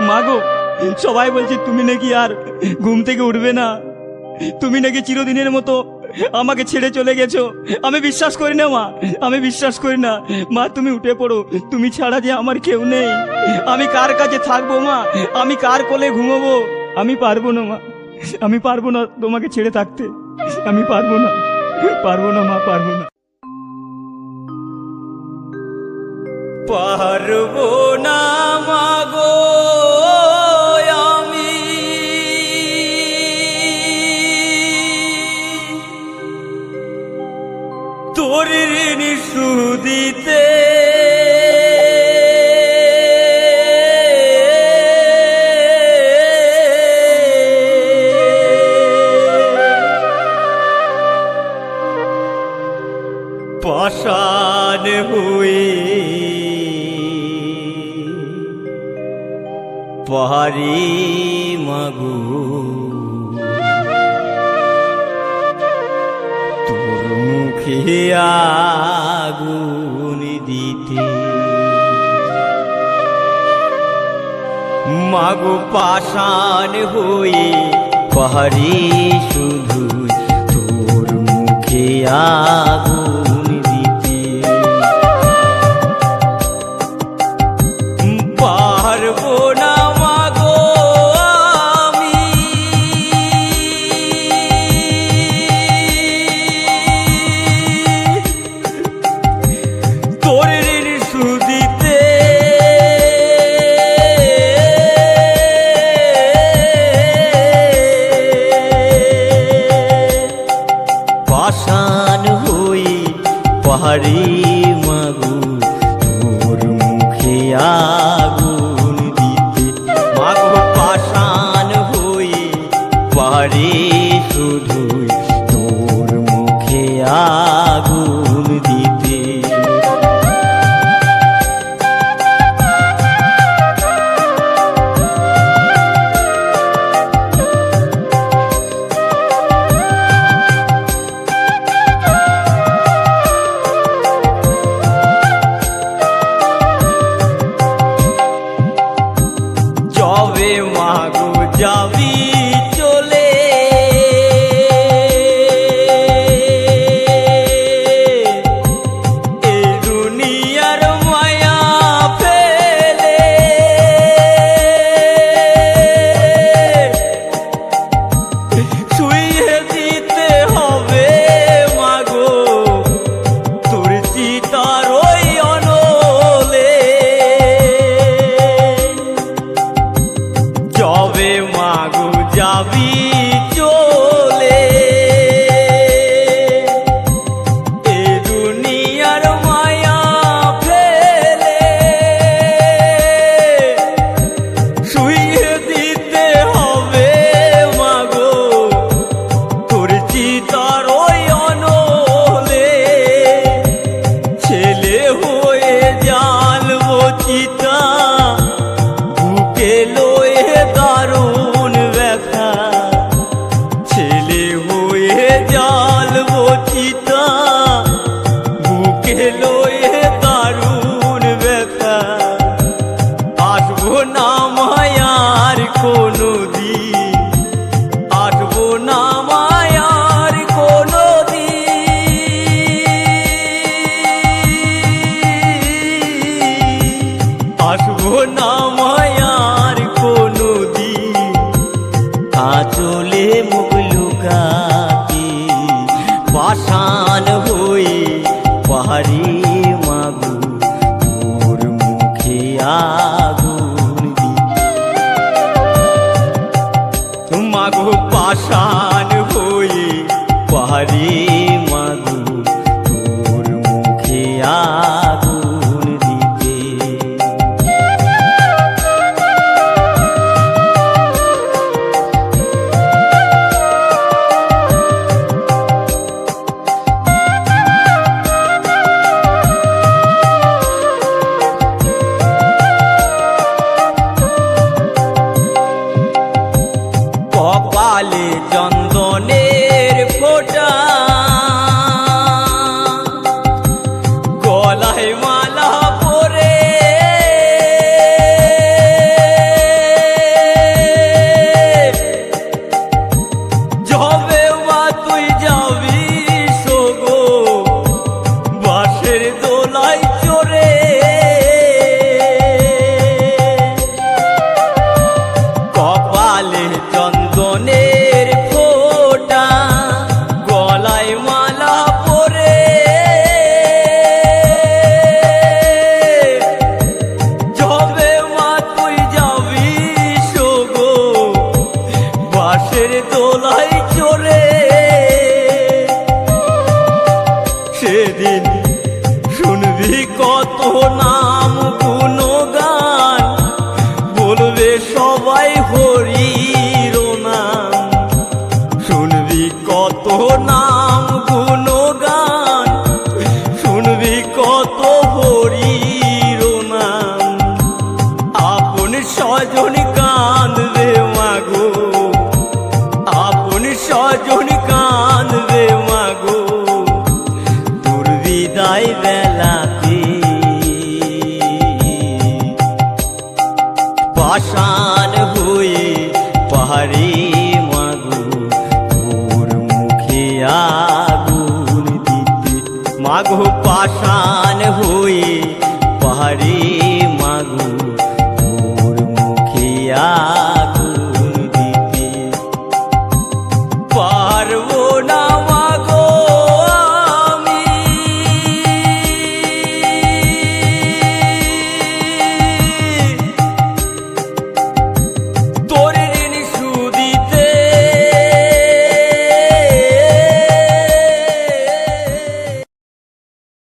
মাগো, সবাই বলছে তুমি নাকি আর ঘুম থেকে উঠবে না, তুমি নাকি চিরদিনের মতো আমাকে ছেড়ে চলে গেছো। আমি বিশ্বাস করি না মা, আমি বিশ্বাস করি না। মা তুমি উঠে পড়ো, তুমি ছাড়া যে আমার কেউ নেই। আমি কার কাছে থাকবো মা, আমি কার কোলে ঘুমোবো? আমি পারবো না মা, আমি পারবো না তোমাকে ছেড়ে থাকতে। আমি পারবো না, পারবো না মা, পারবো না, পারবো না মাগো আমি তোর ঋণ শুধিতে। পাষাণ হয়ে পাহাড়ি মাগো তোর মুখে আগুন দিতে। মাগো পাষাণ হয়ে পাহাড়ি শুধু তোর মুখে আগুন দিতে। পারবো না মাগো আমি তোর ঋণ শুধিতে। পাষাণ হয়ে পাহাড়ি মাগো তোর মুখে আগুন দিতে। মাগো পাষাণ হয়ে পাহাড়ি শুধু তোর মুখে আগুন দিতে। যবে মাগো যাবি চলে এই দুনিয়ার মায়া ফেলে। শুইয়ে দিতে হবে মাগো তোর চিতার ওই অনলে। যবে মাগো যাবি চলে এ দুনিয়ার মায়া ফেলে। শুইয়ে দিতে হবে মাগো তোর চিতার ওই অনলে। ছেলে হয়ে জ্বালবো চিতা বুকে লয়ে দারুণ ব্যথা। ছেলে হয়ে জ্বালবো চিতা বুকে লয়ে দারুণ ব্যথা। আসবো না মায়ার কোনো দিন, আসবো না মায়ার কোনো দিন, আসবো না মায়ার কোনো দিন। আঁচলে মুখ লুকাতে পাষাণ হয়ে পাহাড়ি মাগো তোর মুখে আগুন দিতে। মাগো পাষাণ হয়ে পাহাড়ি মাগো তোর মুখে আগুন দিতে। কপালে স্বজন কাঁদবে মাগো, আপন স্বজন কাঁদবে মাগো, তোর বিদায় বেলাতে। পাষাণ হয়ে পাহাড়ে মাগো, তোর মুখে আগুন দিতে। মাগো পাষাণ হয়ে